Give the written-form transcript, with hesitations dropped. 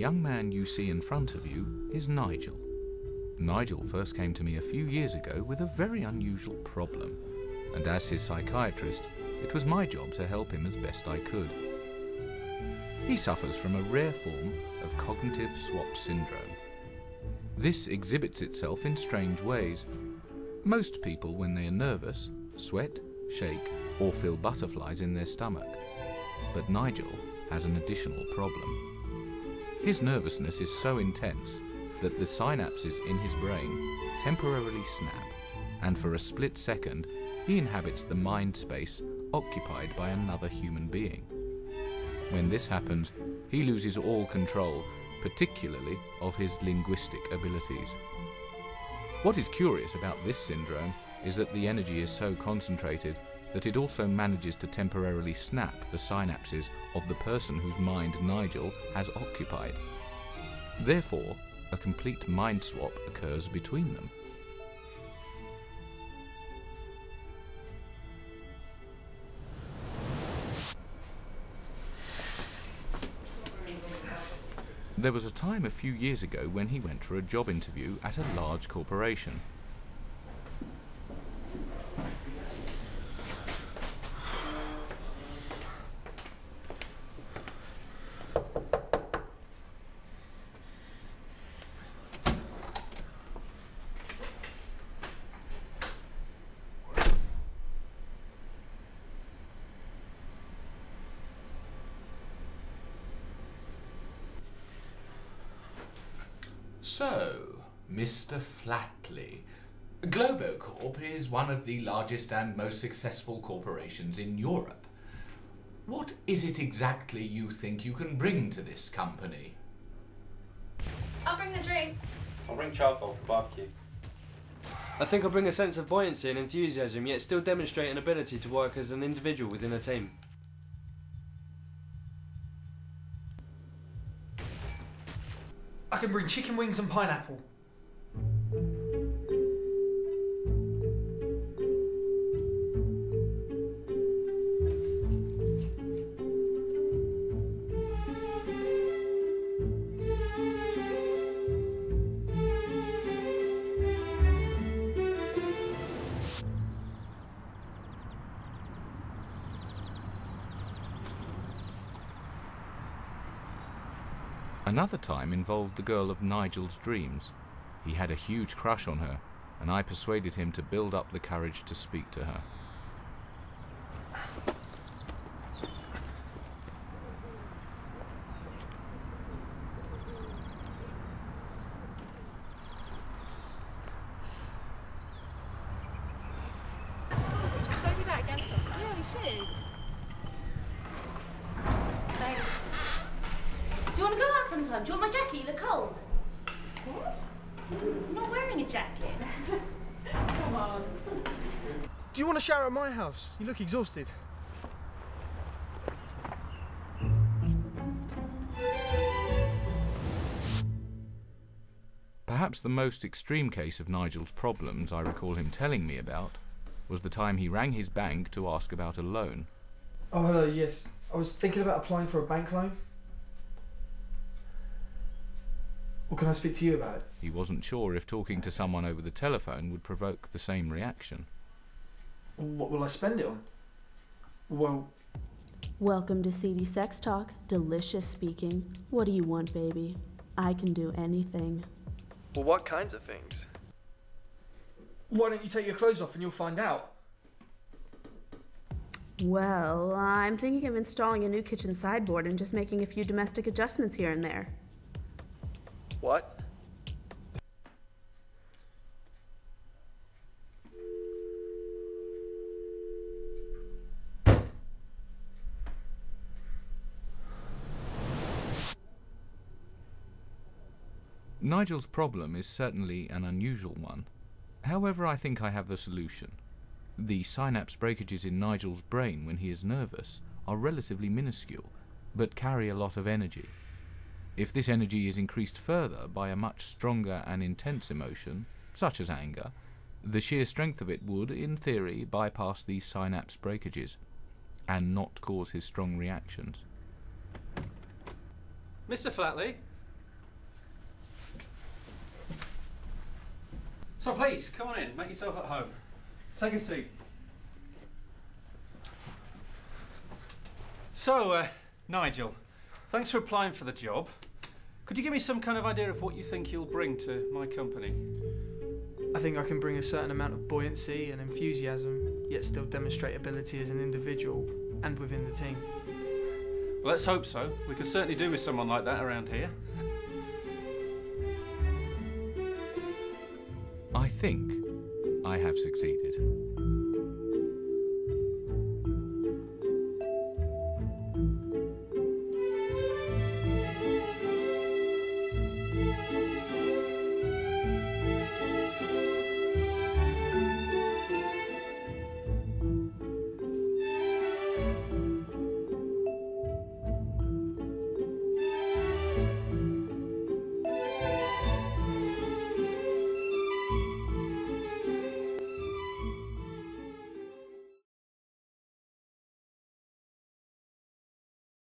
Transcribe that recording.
young man you see in front of you is Nigel. Nigel first came to me a few years ago with a very unusual problem, and as his psychiatrist, it was my job to help him as best I could. He suffers from a rare form of cognitive swap syndrome. This exhibits itself in strange ways. Most people, when they are nervous, sweat, shake, or feel butterflies in their stomach. But Nigel has an additional problem. His nervousness is so intense that the synapses in his brain temporarily snap, and for a split second, he inhabits the mind space occupied by another human being. When this happens, he loses all control, particularly of his linguistic abilities. What is curious about this syndrome is that the energy is so concentrated that it also manages to temporarily snap the synapses of the person whose mind Nigel has occupied. Therefore, a complete mind swap occurs between them. There was a time a few years ago when he went for a job interview at a large corporation. So, Mr. Flatley, Globocorp is one of the largest and most successful corporations in Europe. What is it exactly you think you can bring to this company? I'll bring the drinks. I'll bring charcoal for barbecue. I think I'll bring a sense of buoyancy and enthusiasm, yet still demonstrate an ability to work as an individual within a team. I can bring chicken wings and pineapple. Another time involved the girl of Nigel's dreams. He had a huge crush on her, and I persuaded him to build up the courage to speak to her. Don't do that again sometime. Yeah, we should. Thanks. Do you want to go out sometime? Do you want my jacket? You look cold. What? I'm not wearing a jacket. Come on. Do you want to shower at my house? You look exhausted. Perhaps the most extreme case of Nigel's problems I recall him telling me about was the time he rang his bank to ask about a loan. Oh, hello, yes. I was thinking about applying for a bank loan. Or can I speak to you about it? He wasn't sure if talking to someone over the telephone would provoke the same reaction. What will I spend it on? Well... Welcome to CD Sex Talk. Delicious speaking. What do you want, baby? I can do anything. Well, what kinds of things? Why don't you take your clothes off and you'll find out? Well, I'm thinking of installing a new kitchen sideboard and just making a few domestic adjustments here and there. What? Nigel's problem is certainly an unusual one. However, I think I have the solution. The synapse breakages in Nigel's brain when he is nervous are relatively minuscule, but carry a lot of energy. If this energy is increased further by a much stronger and intense emotion, such as anger, the sheer strength of it would, in theory, bypass these synapse breakages and not cause his strong reactions. Mr. Flatley, So please, come on in, make yourself at home. Take a seat. So, Nigel, thanks for applying for the job. Could you give me some kind of idea of what you think you'll bring to my company? I think I can bring a certain amount of buoyancy and enthusiasm, yet still demonstrate ability as an individual and within the team. Well, let's hope so. We could certainly do with someone like that around here. I think I have succeeded.